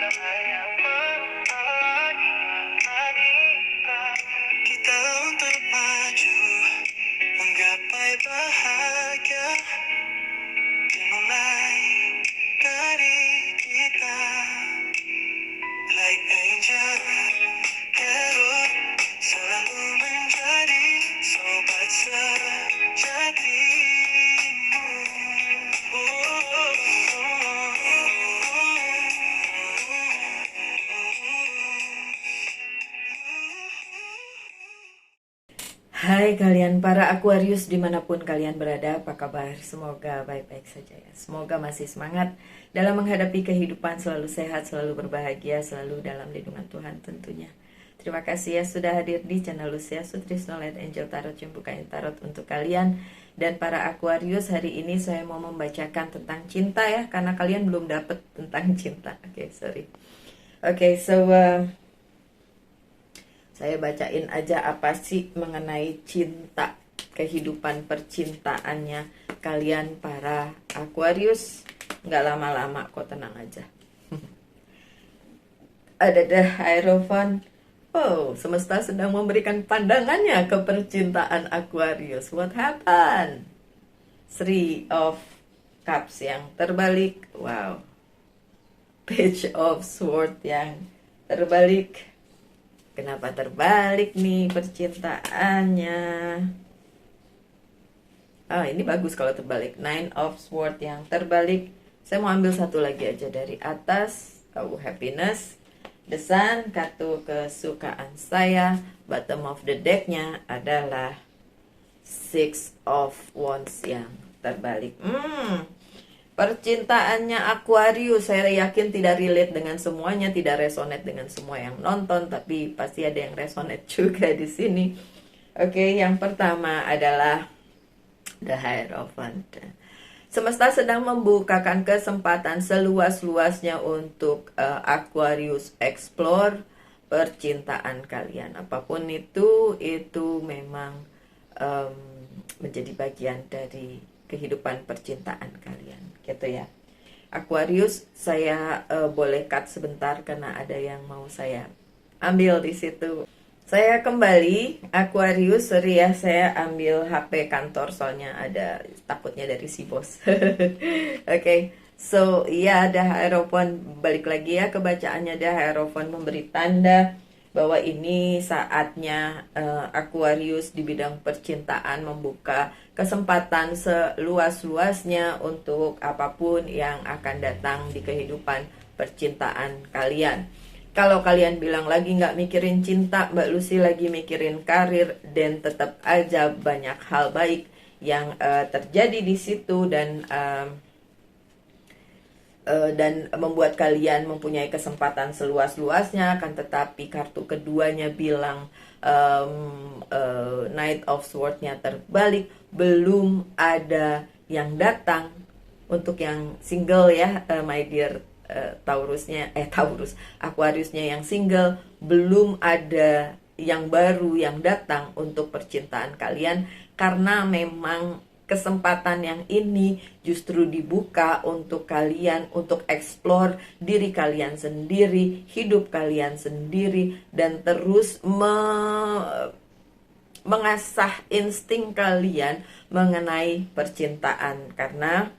Kita untuk maju menggapai bahagia dimulai dari kita. Like angel, Herod selalu menjadi sobat sejatimu. Hai kalian para Aquarius dimanapun kalian berada, apa kabar? Semoga baik-baik saja ya. Semoga masih semangat dalam menghadapi kehidupan, selalu sehat, selalu berbahagia, selalu dalam lindungan Tuhan tentunya. Terima kasih ya sudah hadir di channel Lucia Sutrisno Light Angel Tarot yang bukain tarot untuk kalian. Dan para Aquarius, hari ini saya mau membacakan tentang cinta ya, karena kalian belum dapet tentang cinta. Saya bacain aja apa sih mengenai cinta, kehidupan percintaannya kalian para Aquarius. Nggak lama-lama kok, tenang aja. Ada The Hierophant. Oh, semesta sedang memberikan pandangannya ke percintaan Aquarius. What happened? Three of Cups yang terbalik. Wow. Page of Swords yang terbalik. Kenapa terbalik nih percintaannya? Ini bagus kalau terbalik. Nine of Swords yang terbalik. Saya mau ambil satu lagi aja dari atas. Happiness. The Sun, kartu kesukaan saya. Bottom of the decknya adalah Six of Wands yang terbalik. Percintaannya Aquarius, saya yakin tidak relate dengan semuanya, tidak resonate dengan semua yang nonton, tapi pasti ada yang resonate juga di sini. Oke, yang pertama adalah The Hierophant. Semesta sedang membukakan kesempatan seluas-luasnya untuk Aquarius explore percintaan kalian. Apapun itu memang menjadi bagian dari kehidupan percintaan kalian, gitu ya. Aquarius, saya boleh cut sebentar karena ada yang mau saya ambil di situ. Saya kembali Aquarius, sorry ya, saya ambil HP kantor soalnya ada takutnya dari si bos. Oke. So, iya, ada Hierophant, balik lagi ya ke bacaannya. Ada Hierophant memberi tanda bahwa ini saatnya Aquarius di bidang percintaan membuka kesempatan seluas-luasnya untuk apapun yang akan datang di kehidupan percintaan kalian. Kalau kalian bilang lagi nggak mikirin cinta, Mbak Lucy lagi mikirin karir, dan tetap aja banyak hal baik yang terjadi di situ dan membuat kalian mempunyai kesempatan seluas-luasnya. Akan tetapi kartu keduanya bilang Knight of Swords-nya terbalik, belum ada yang datang. Untuk yang single ya, my dear Aquariusnya yang single, belum ada yang baru yang datang untuk percintaan kalian, karena memang kesempatan yang ini justru dibuka untuk kalian untuk explore diri kalian sendiri, hidup kalian sendiri, dan terus mengasah insting kalian mengenai percintaan. Karena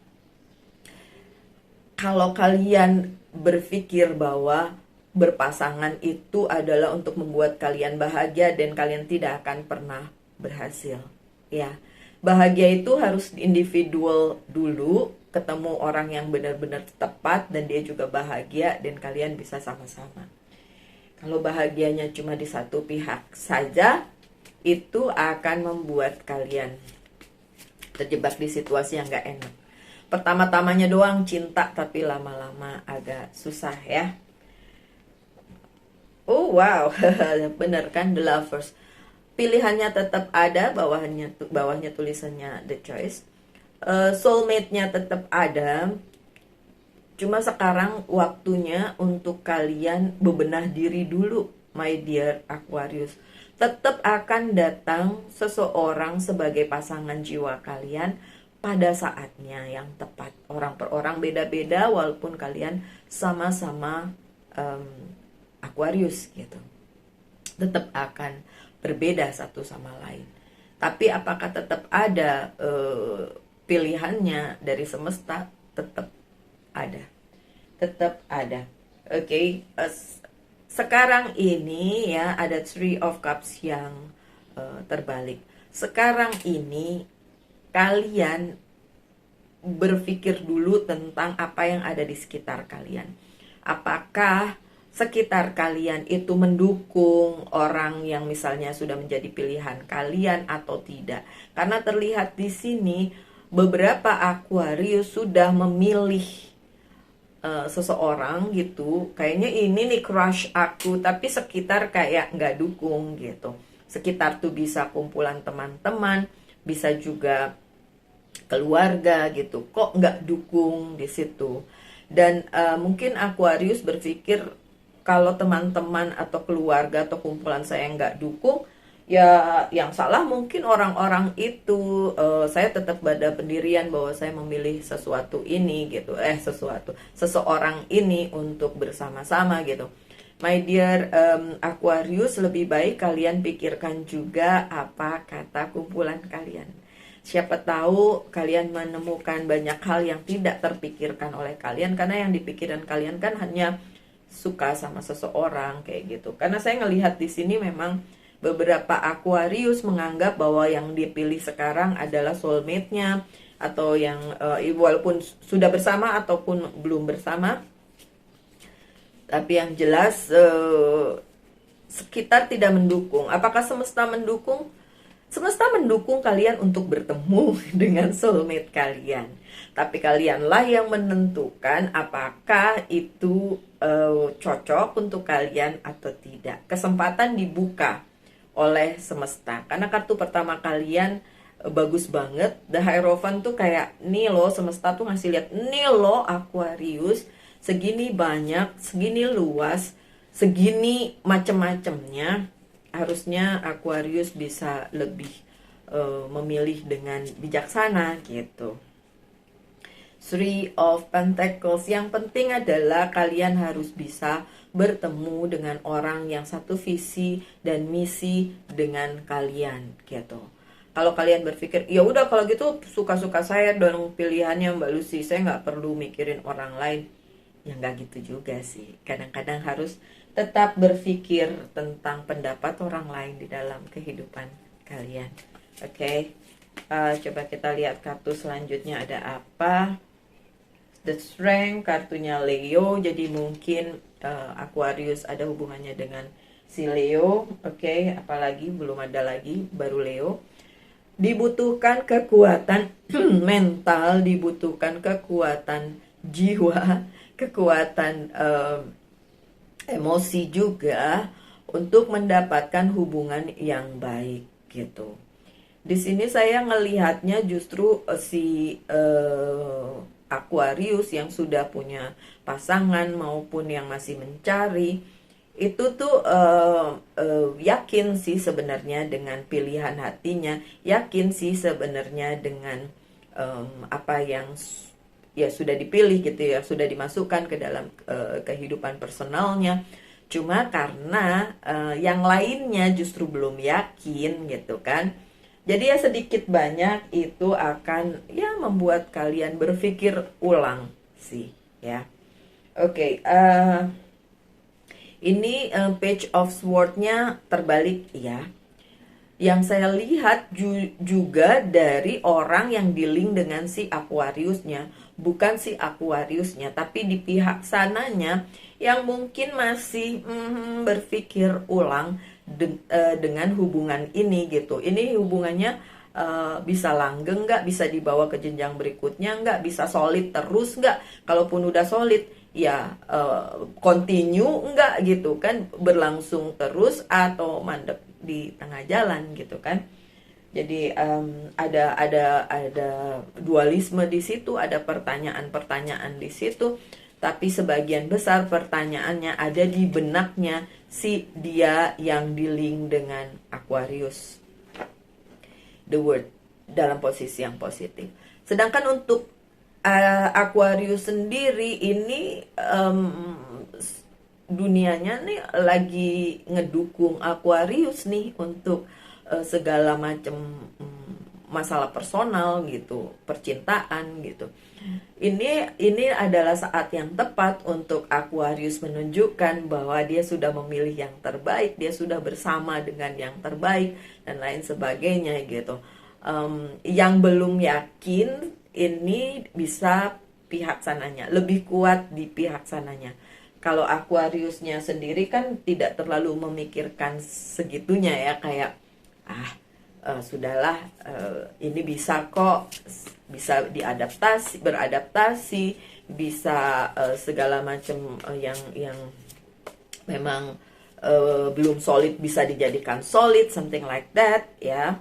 kalau kalian berpikir bahwa berpasangan itu adalah untuk membuat kalian bahagia dan kalian tidak akan pernah berhasil, ya. Bahagia itu harus individual dulu, ketemu orang yang benar-benar tepat dan dia juga bahagia dan kalian bisa sama-sama. Kalau bahagianya cuma di satu pihak saja, itu akan membuat kalian terjebak di situasi yang gak enak. Pertama-tamanya doang cinta, tapi lama-lama agak susah ya. Oh wow, bener kan, The Lovers. Pilihannya tetap ada, bawahnya tulisannya The Choice. Soulmate-nya tetap ada. Cuma sekarang waktunya untuk kalian bebenah diri dulu, my dear Aquarius. Tetap akan datang seseorang sebagai pasangan jiwa kalian pada saatnya yang tepat. Orang per orang beda-beda, walaupun kalian sama-sama em, Aquarius gitu. Tetap akan berbeda satu sama lain. Tapi apakah tetap ada pilihannya dari semesta? Tetap ada. Tetap ada. Oke, sekarang ini ya ada Three of Cups yang terbalik. Sekarang ini kalian berpikir dulu tentang apa yang ada di sekitar kalian. Apakah sekitar kalian itu mendukung orang yang misalnya sudah menjadi pilihan kalian atau tidak? Karena terlihat di sini beberapa Aquarius sudah memilih seseorang gitu, kayaknya ini nih crush aku, tapi sekitar kayak nggak dukung gitu. Sekitar tuh bisa kumpulan teman-teman, bisa juga keluarga gitu, kok nggak dukung di situ. Dan mungkin Aquarius berpikir kalau teman-teman atau keluarga atau kumpulan saya nggak dukung, ya yang salah mungkin orang-orang itu. Saya tetap pada pendirian bahwa saya memilih sesuatu ini gitu, seseorang ini untuk bersama-sama gitu. My dear Aquarius, lebih baik kalian pikirkan juga apa kata kumpulan kalian. Siapa tahu kalian menemukan banyak hal yang tidak terpikirkan oleh kalian, karena yang dipikirkan kalian kan hanya suka sama seseorang kayak gitu. Karena saya ngelihat di sini memang beberapa Aquarius menganggap bahwa yang dipilih sekarang adalah soulmate-nya, atau yang walaupun sudah bersama ataupun belum bersama. Tapi yang jelas sekitar tidak mendukung. Apakah semesta mendukung? Semesta mendukung kalian untuk bertemu dengan soulmate kalian. Tapi kalianlah yang menentukan apakah itu cocok untuk kalian atau tidak. Kesempatan dibuka oleh semesta. Karena kartu pertama kalian bagus banget. The Hierophant tuh kayak, nih loh semesta tuh ngasih lihat, nih loh Aquarius, segini banyak, segini luas, segini macem-macemnya. Harusnya Aquarius bisa lebih memilih dengan bijaksana gitu. Three of Pentacles, yang penting adalah kalian harus bisa bertemu dengan orang yang satu visi dan misi dengan kalian gitu. Kalau kalian berpikir, ya udah kalau gitu suka-suka saya dong pilihannya Mbak Lucy, saya nggak perlu mikirin orang lain. Ya nggak gitu juga sih. Kadang-kadang harus tetap berpikir tentang pendapat orang lain di dalam kehidupan kalian. Oke. Coba kita lihat kartu selanjutnya ada apa. The Strength, kartunya Leo. Jadi mungkin Aquarius ada hubungannya dengan si Leo. Oke, apalagi belum ada lagi, baru Leo. Dibutuhkan kekuatan mental, dibutuhkan kekuatan jiwa, kekuatan emosi juga untuk mendapatkan hubungan yang baik gitu. Di sini saya ngelihatnya justru si Aquarius yang sudah punya pasangan maupun yang masih mencari itu tuh yakin sih sebenarnya dengan pilihan hatinya, yakin sih sebenarnya dengan apa yang ya sudah dipilih gitu ya, sudah dimasukkan ke dalam kehidupan personalnya. Cuma karena yang lainnya justru belum yakin gitu kan. Jadi ya sedikit banyak itu akan ya membuat kalian berpikir ulang sih ya. Oke, ini Page of Sword-nya terbalik ya. Yang saya lihat juga dari orang yang dealing dengan si Aquariusnya, bukan si Aquariusnya, tapi di pihak sananya yang mungkin masih berpikir ulang dengan hubungan ini gitu. Ini hubungannya bisa langgeng nggak, bisa dibawa ke jenjang berikutnya nggak, bisa solid terus nggak. Kalaupun udah solid ya continue nggak gitu kan, berlangsung terus atau mandek di tengah jalan gitu kan. Jadi ada dualisme di situ, ada pertanyaan-pertanyaan di situ. Tapi sebagian besar pertanyaannya ada di benaknya si dia yang dealing dengan Aquarius. The World dalam posisi yang positif. Sedangkan untuk Aquarius sendiri ini dunianya nih lagi ngedukung Aquarius nih untuk segala macam masalah personal gitu, percintaan gitu. Ini adalah saat yang tepat untuk Aquarius menunjukkan bahwa dia sudah memilih yang terbaik, dia sudah bersama dengan yang terbaik dan lain sebagainya gitu. Yang belum yakin ini bisa pihak sananya, lebih kuat di pihak sananya. Kalau Aquariusnya sendiri kan tidak terlalu memikirkan segitunya ya, kayak sudahlah, ini bisa kok, bisa diadaptasi, beradaptasi, bisa segala macam yang memang belum solid bisa dijadikan solid, something like that ya.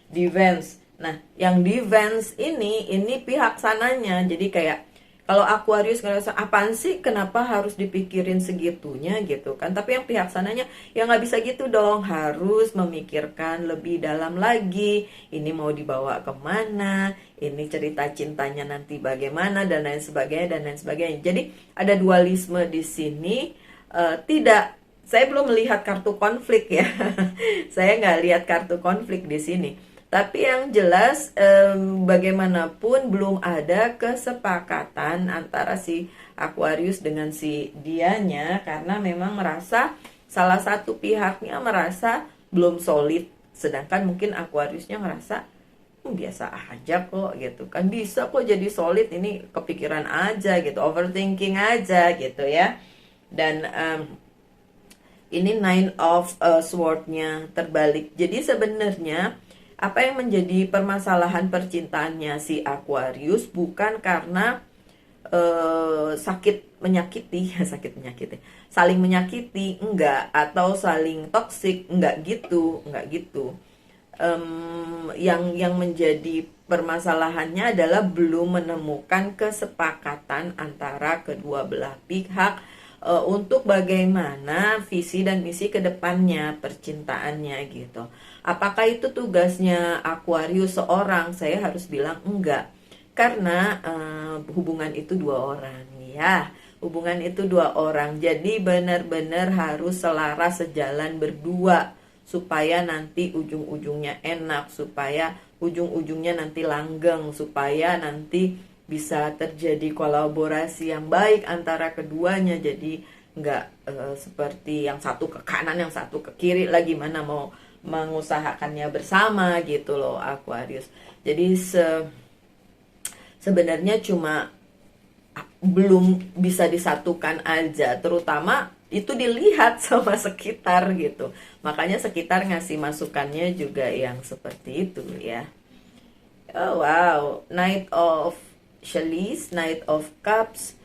Defense. Nah, yang defense ini pihak sananya. Jadi kayak kalau Aquarius ngerasa apaan sih, kenapa harus dipikirin segitunya gitu kan. Tapi yang pihak sananya ya nggak bisa gitu dong, harus memikirkan lebih dalam lagi. Ini mau dibawa kemana, ini cerita cintanya nanti bagaimana, dan lain sebagainya, dan lain sebagainya. Jadi ada dualisme di sini. Tidak, saya belum melihat kartu konflik ya. Saya nggak lihat kartu konflik di sini. Tapi yang jelas bagaimanapun belum ada kesepakatan antara si Aquarius dengan si dianya, karena memang merasa salah satu pihaknya merasa belum solid, sedangkan mungkin Aquariusnya merasa biasa aja kok gitu kan, bisa kok jadi solid, ini kepikiran aja gitu, overthinking aja gitu ya. Dan ini Nine of Sword-nya terbalik. Jadi sebenarnya apa yang menjadi permasalahan percintaannya si Aquarius bukan karena sakit menyakiti, saling menyakiti, enggak, atau saling toksik, enggak gitu. Yang menjadi permasalahannya adalah belum menemukan kesepakatan antara kedua belah pihak untuk bagaimana visi dan misi kedepannya percintaannya gitu. Apakah itu tugasnya Aquarius seorang? Saya harus bilang enggak, karena hubungan itu dua orang ya. Hubungan itu dua orang, jadi benar-benar harus selaras, sejalan berdua, supaya nanti ujung-ujungnya enak, supaya ujung-ujungnya nanti langgeng, supaya nanti bisa terjadi kolaborasi yang baik antara keduanya. Jadi nggak seperti yang satu ke kanan, yang satu ke kiri lagi, mana mau mengusahakannya bersama gitu loh Aquarius. Jadi sebenarnya cuma belum bisa disatukan aja, terutama itu dilihat sama sekitar gitu. Makanya sekitar ngasih masukannya juga yang seperti itu ya. Oh wow, Knight of Chalice, Knight of Cups.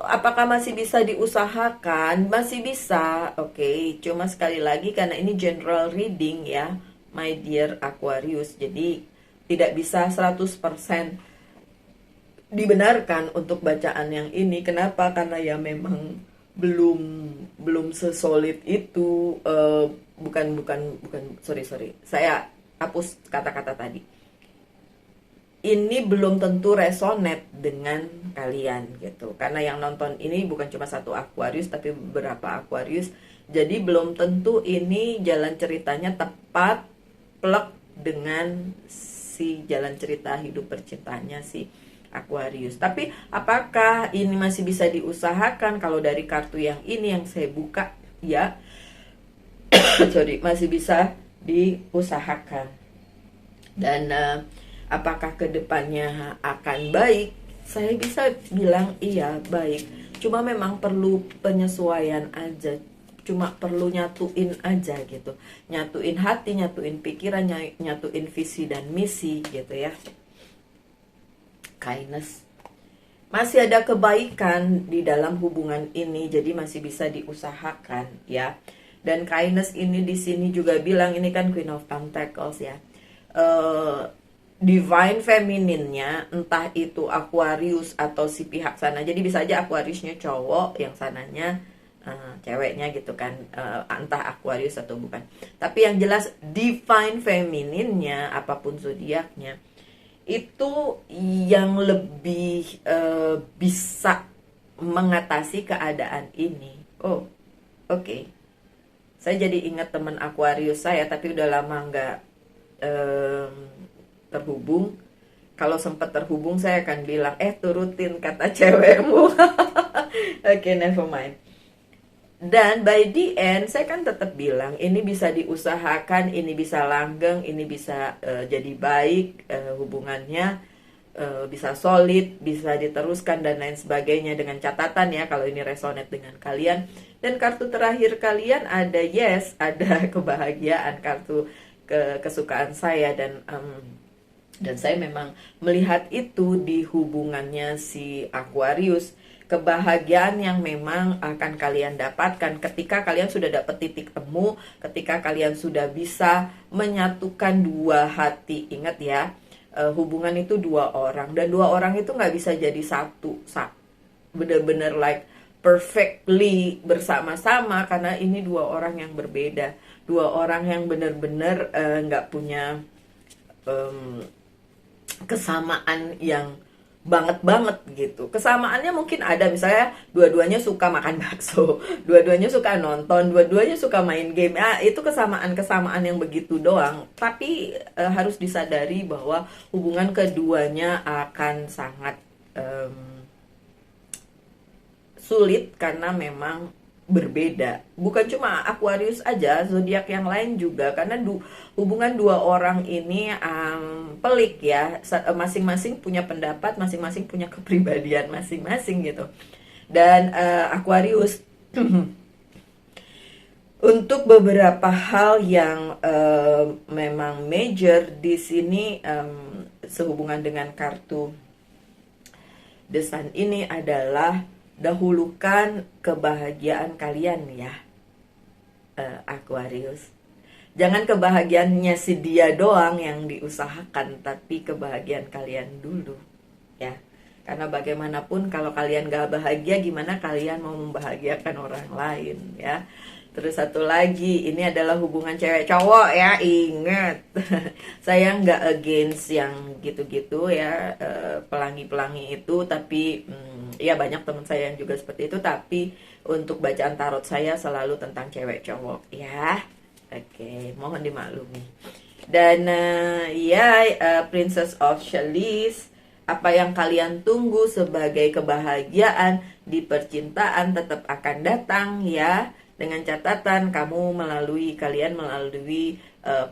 Apakah masih bisa diusahakan? Masih bisa, oke. Cuma sekali lagi karena ini general reading ya, my dear Aquarius. Jadi tidak bisa 100% dibenarkan untuk bacaan yang ini. Kenapa? Karena ya memang belum sesolid itu. Sorry, saya hapus kata-kata tadi. Ini belum tentu resonate dengan kalian gitu, karena yang nonton ini bukan cuma satu Aquarius tapi beberapa Aquarius. Jadi belum tentu ini jalan ceritanya tepat plek dengan si jalan cerita hidup percintaannya si Aquarius. Tapi apakah ini masih bisa diusahakan? Kalau dari kartu yang ini yang saya buka ya masih bisa diusahakan. Dan apakah kedepannya akan baik? Saya bisa bilang iya, baik. Cuma memang perlu penyesuaian aja. Cuma perlu nyatuin aja gitu. Nyatuin hati, nyatuin pikiran, nyatuin visi dan misi gitu ya. Kindness. Masih ada kebaikan di dalam hubungan ini, jadi masih bisa diusahakan ya. Dan kindness ini di sini juga bilang, ini kan Queen of Pentacles ya. Divine femininnya, entah itu Aquarius atau si pihak sana. Jadi bisa aja Aquariusnya cowok, yang sananya ceweknya gitu kan, entah Aquarius atau bukan. Tapi yang jelas divine femininnya, apapun zodiaknya, itu yang lebih bisa mengatasi keadaan ini Oh, oke. Saya jadi ingat teman Aquarius saya, tapi udah lama nggak em, terhubung. Kalau sempat terhubung, saya akan bilang, turutin kata cewekmu. Oke, never mind. Dan by the end, saya kan tetap bilang, ini bisa diusahakan, ini bisa langgeng, ini bisa jadi baik, hubungannya bisa solid, bisa diteruskan dan lain sebagainya, dengan catatan ya kalau ini resonate dengan kalian. Dan kartu terakhir kalian ada yes, ada kebahagiaan, kartu kesukaan saya. Dan saya memang melihat itu di hubungannya si Aquarius, kebahagiaan yang memang akan kalian dapatkan ketika kalian sudah dapat titik temu, ketika kalian sudah bisa menyatukan dua hati. Ingat ya, hubungan itu dua orang, dan dua orang itu nggak bisa jadi satu, bener-bener like perfectly bersama-sama, karena ini dua orang yang berbeda, dua orang yang bener-bener nggak punya em, kesamaan yang banget gitu. Kesamaannya mungkin ada, misalnya dua-duanya suka makan bakso, dua-duanya suka nonton, dua-duanya suka main game. Ya, itu kesamaan-kesamaan yang begitu doang. Tapi harus disadari bahwa hubungan keduanya akan sangat sulit karena memang berbeda. Bukan cuma Aquarius aja, zodiak yang lain juga, karena hubungan dua orang ini pelik ya. Masing-masing punya pendapat, masing-masing punya kepribadian masing-masing gitu. Dan Aquarius untuk beberapa hal yang memang major di sini, sehubungan dengan kartu The Sun ini adalah dahulukan kebahagiaan kalian ya, Aquarius. Jangan kebahagiaannya si dia doang yang diusahakan, tapi kebahagiaan kalian dulu ya. Karena bagaimanapun kalau kalian gak bahagia, gimana kalian mau membahagiakan orang lain ya. Terus satu lagi, ini adalah hubungan cewek cowok ya, ingat. Saya nggak against yang gitu-gitu ya, pelangi-pelangi itu, tapi ya banyak teman saya yang juga seperti itu. Tapi untuk bacaan tarot saya selalu tentang cewek cowok ya. Oke, mohon dimaklumi. Dan Princess of Chalice, apa yang kalian tunggu sebagai kebahagiaan di percintaan tetap akan datang ya. Dengan catatan kalian melalui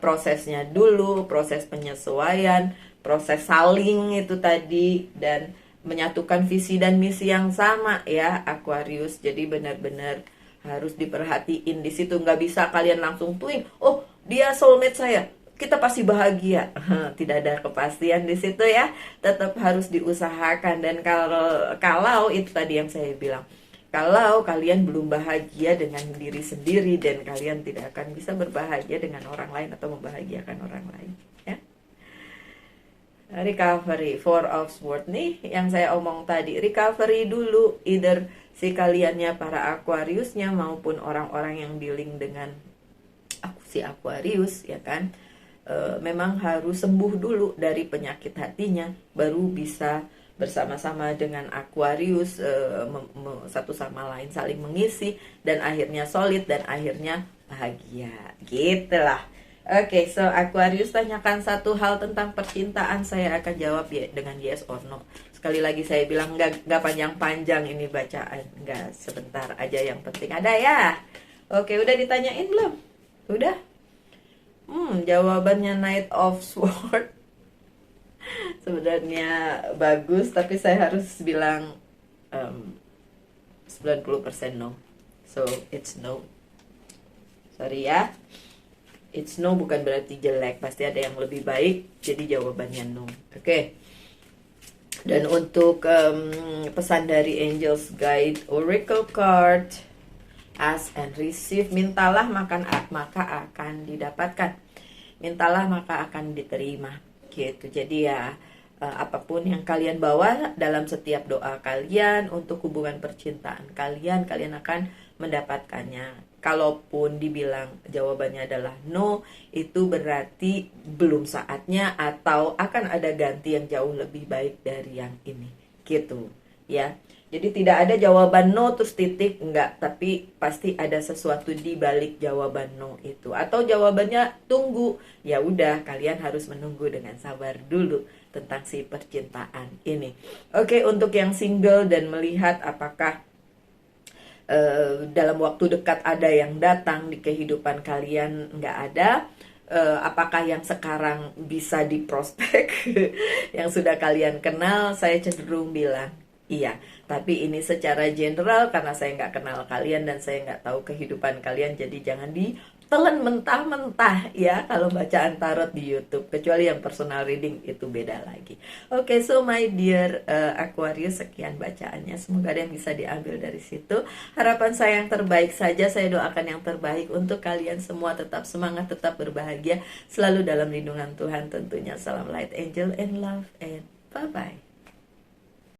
prosesnya dulu, proses penyesuaian, proses saling itu tadi, dan menyatukan visi dan misi yang sama ya Aquarius. Jadi benar-benar harus diperhatiin di situ. Nggak bisa kalian langsung tuing, oh dia soulmate saya, kita pasti bahagia. Tidak ada kepastian di situ ya. Tetap harus diusahakan. Dan kalau itu tadi yang saya bilang, kalau kalian belum bahagia dengan diri sendiri, dan kalian tidak akan bisa berbahagia dengan orang lain atau membahagiakan orang lain ya. Recovery, Four of Swords nih yang saya omong tadi. Recovery dulu, either si kaliannya, para Aquariusnya, maupun orang-orang yang dealing dengan si Aquarius ya kan. Memang harus sembuh dulu dari penyakit hatinya, baru bisa bersama-sama dengan Aquarius, satu sama lain saling mengisi, dan akhirnya solid, dan akhirnya bahagia gitulah. Oke, so Aquarius, tanyakan satu hal tentang percintaan, saya akan jawab ya dengan yes or no. Sekali lagi saya bilang, nggak panjang-panjang ini bacaan, nggak, sebentar aja, yang penting ada ya. Oke, udah ditanyain belum? Udah? Jawabannya Knight of Swords sebenarnya bagus, tapi saya harus bilang 90% no. So it's no. Sorry ya. It's no bukan berarti jelek, pasti ada yang lebih baik, jadi jawabannya no. Oke. Dan untuk pesan dari Angels Guide Oracle Card, ask and receive, mintalah maka akan didapatkan, mintalah maka akan diterima gitu. Jadi ya, apapun yang kalian bawa dalam setiap doa kalian untuk hubungan percintaan kalian akan mendapatkannya. Kalaupun dibilang jawabannya adalah no, itu berarti belum saatnya, atau akan ada ganti yang jauh lebih baik dari yang ini gitu ya. Jadi tidak ada jawaban no terus titik, enggak, tapi pasti ada sesuatu di balik jawaban no itu. Atau jawabannya tunggu. Ya udah, kalian harus menunggu dengan sabar dulu tentang si percintaan ini. Oke, untuk yang single dan melihat apakah dalam waktu dekat ada yang datang di kehidupan kalian, nggak ada. Apakah yang sekarang bisa diprospek yang sudah kalian kenal? Saya cenderung bilang iya, tapi ini secara general karena saya nggak kenal kalian dan saya nggak tahu kehidupan kalian, jadi jangan ditelan mentah-mentah ya kalau bacaan tarot di YouTube, kecuali yang personal reading itu beda lagi. Oke, so my dear Aquarius, sekian bacaannya, semoga ada yang bisa diambil dari situ. Harapan saya yang terbaik saja, saya doakan yang terbaik untuk kalian semua. Tetap semangat, tetap berbahagia, selalu dalam lindungan Tuhan tentunya. Salam light angel and love and bye bye.